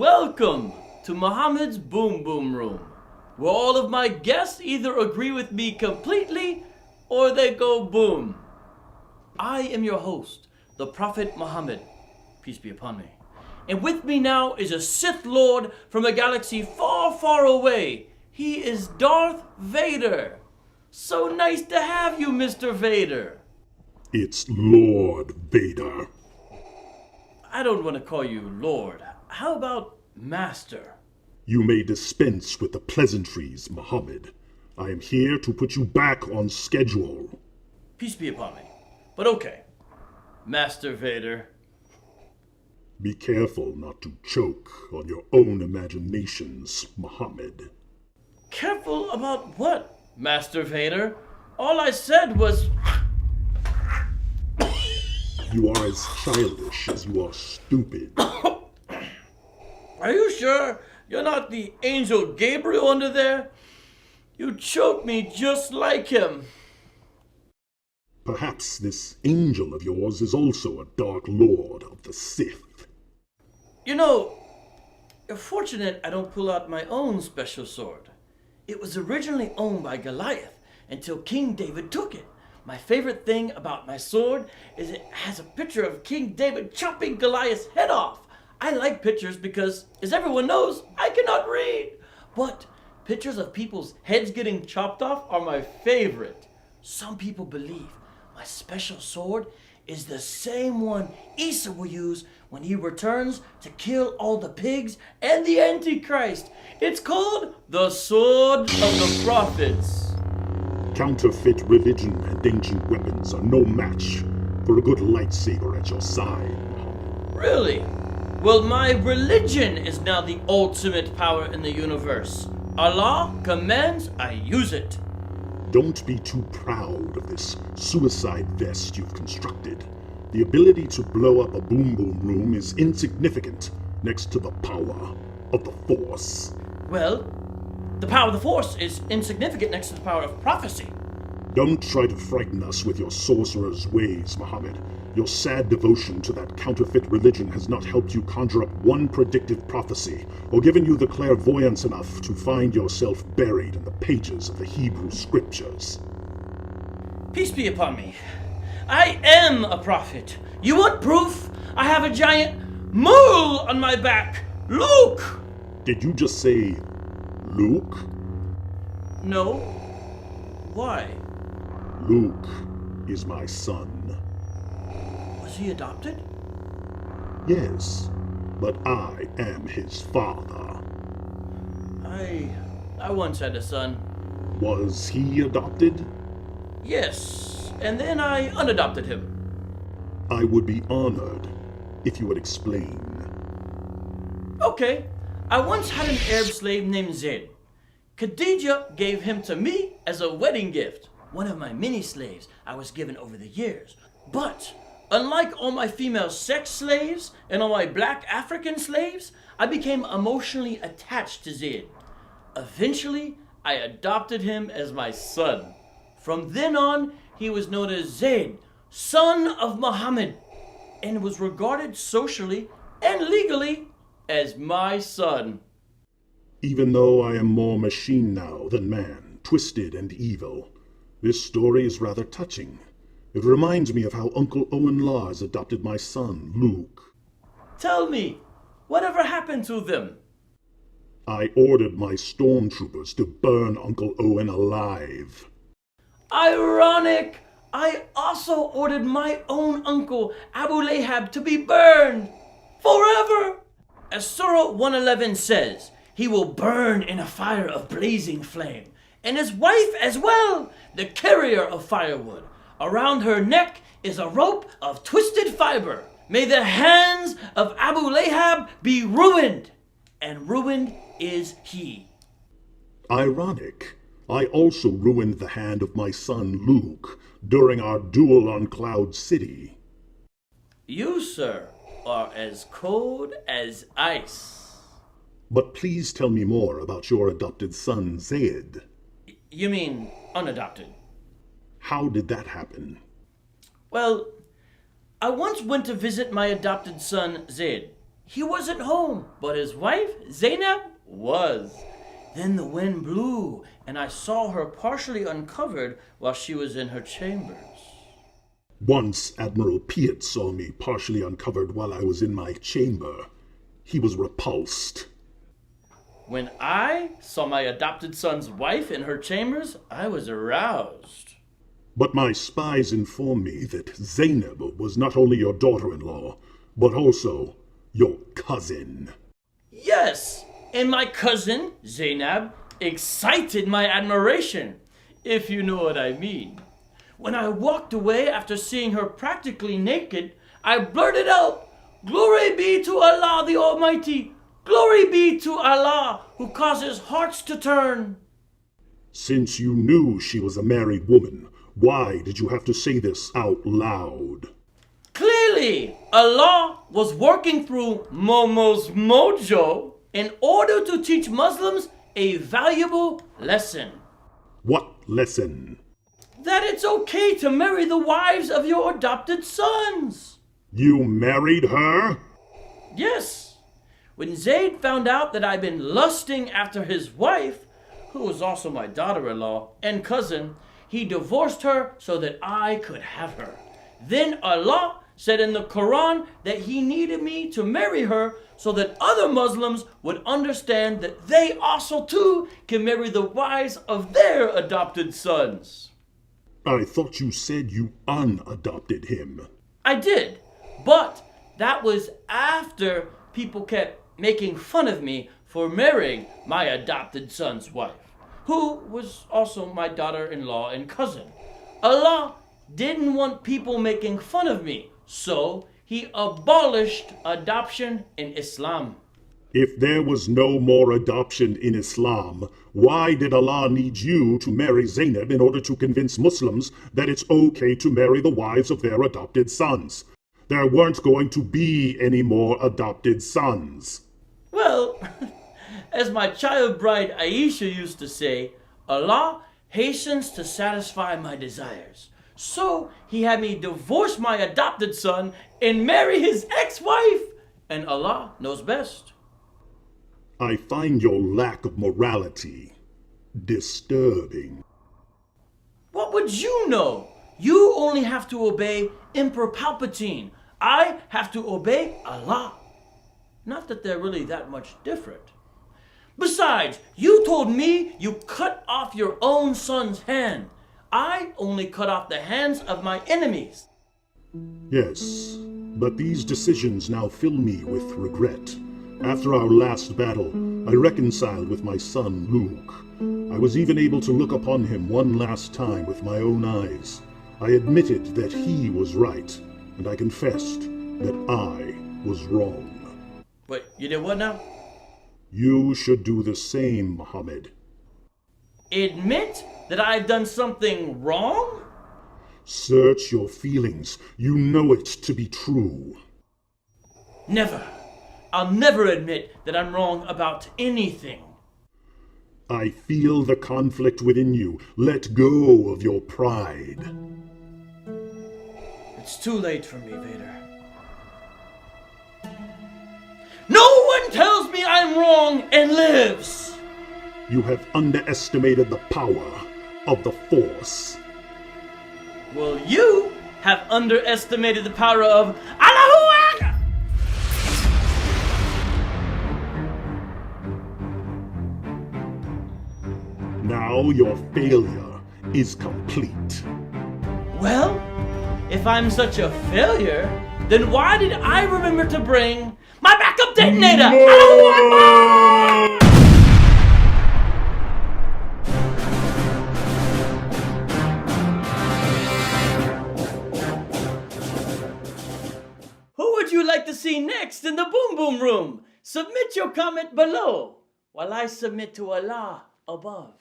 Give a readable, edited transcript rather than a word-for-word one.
Welcome to Muhammad's Boom Boom Room, where all of my guests either agree with me completely or they go boom. I am your host, the Prophet Muhammad, peace be upon me. And with me now is a Sith Lord from a galaxy far, far away. He is Darth Vader. So nice to have you, Mr. Vader. It's Lord Vader. I don't want to call you Lord. How about Master? You may dispense with the pleasantries, Muhammad. I am here to put you back on schedule. Peace be upon me. But okay, Master Vader. Be careful not to choke on your own imaginations, Muhammad. Careful about what, Master Vader? All I said was... You are as childish as you are stupid. Are you sure you're not the angel Gabriel under there? You choked me just like him. Perhaps this angel of yours is also a Dark Lord of the Sith. You know, you're fortunate I don't pull out my own special sword. It was originally owned by Goliath until King David took it. My favorite thing about my sword is it has a picture of King David chopping Goliath's head off. I like pictures because, as everyone knows, I cannot read. But pictures of people's heads getting chopped off are my favorite. Some people believe my special sword is the same one Isa will use when he returns to kill all the pigs and the Antichrist. It's called the Sword of the Prophets. Counterfeit religion and ancient weapons are no match for a good lightsaber at your side, Muhammad. Really? Well, my religion is now the ultimate power in the universe. Allah commands I use it. Don't be too proud of this suicide vest you've constructed. The ability to blow up a boom boom room is insignificant next to the power of the Force. Well, the power of the Force is insignificant next to the power of prophecy. Don't try to frighten us with your sorcerer's ways, Muhammad. Your sad devotion to that counterfeit religion has not helped you conjure up one predictive prophecy, or given you the clairvoyance enough to find yourself buried in the pages of the Hebrew scriptures. Peace be upon me. I am a prophet. You want proof? I have a giant mole on my back. Luke! Did you just say Luke? No. Why? Luke is my son. Was he adopted? Yes, but I am his father. I once had a son. Was he adopted? Yes, and then I unadopted him. I would be honored if you would explain. Okay, I once had an Arab slave named Zaid. Khadija gave him to me as a wedding gift. One of my many slaves I was given over the years. But unlike all my female sex slaves and all my black African slaves, I became emotionally attached to Zaid. Eventually, I adopted him as my son. From then on, he was known as Zaid, son of Muhammad, and was regarded socially and legally as my son. Even though I am more machine now than man, twisted and evil, this story is rather touching. It reminds me of how Uncle Owen Lars adopted my son, Luke. Tell me, whatever happened to them? I ordered my stormtroopers to burn Uncle Owen alive. Ironic! I also ordered my own uncle, Abu Lahab, to be burned forever. As Surah 111 says, he will burn in a fire of blazing flame, and his wife as well, the carrier of firewood. Around her neck is a rope of twisted fiber. May the hands of Abu Lahab be ruined, and ruined is he. Ironic. I also ruined the hand of my son Luke during our duel on Cloud City. You, sir, are as cold as ice. But please tell me more about your adopted son, Zaid. You mean unadopted? How did that happen? Well, I once went to visit my adopted son, Zaid. He wasn't home, but his wife, Zainab, was. Then the wind blew, and I saw her partially uncovered while she was in her chambers. Once Admiral Piet saw me partially uncovered while I was in my chamber. He was repulsed. When I saw my adopted son's wife in her chambers, I was aroused. But my spies informed me that Zainab was not only your daughter-in-law, but also your cousin. Yes, and my cousin, Zainab, excited my admiration, if you know what I mean. When I walked away after seeing her practically naked, I blurted out, "Glory be to Allah the Almighty! Glory be to Allah who causes hearts to turn!" Since you knew she was a married woman, why did you have to say this out loud? Clearly, Allah was working through Momo's mojo in order to teach Muslims a valuable lesson. What lesson? That it's okay to marry the wives of your adopted sons. You married her? Yes. When Zayd found out that I'd been lusting after his wife, who was also my daughter-in-law and cousin, he divorced her so that I could have her. Then Allah said in the Quran that he needed me to marry her so that other Muslims would understand that they also too can marry the wives of their adopted sons. I thought you said you unadopted him. I did, but that was after people kept making fun of me for marrying my adopted son's wife, who was also my daughter-in-law and cousin. Allah didn't want people making fun of me, so he abolished adoption in Islam. If there was no more adoption in Islam, why did Allah need you to marry Zainab in order to convince Muslims that it's okay to marry the wives of their adopted sons? There weren't going to be any more adopted sons. Well, as my child bride Aisha used to say, Allah hastens to satisfy my desires. So he had me divorce my adopted son and marry his ex-wife. And Allah knows best. I find your lack of morality disturbing. What would you know? You only have to obey Emperor Palpatine. I have to obey Allah. Not that they're really that much different. Besides, you told me you cut off your own son's hand. I only cut off the hands of my enemies. Yes, but these decisions now fill me with regret. After our last battle, I reconciled with my son Luke. I was even able to look upon him one last time with my own eyes. I admitted that he was right, and I confessed that I was wrong. Wait, you did what now? You should do the same, Muhammad. Admit that I've done something wrong? Search your feelings. You know it to be true. Never. I'll never admit that I'm wrong about anything. I feel the conflict within you. Let go of your pride. It's too late for me, Vader. No one tells me I'm wrong and lives! You have underestimated the power of the Force. Well, you have underestimated the power of Allahu Akbar! Now your failure is complete. Well, if I'm such a failure, then why did I remember to bring my backup detonator? Allahu Akbar! Who would you like to see next in the Boom Boom Room? Submit your comment below while I submit to Allah above.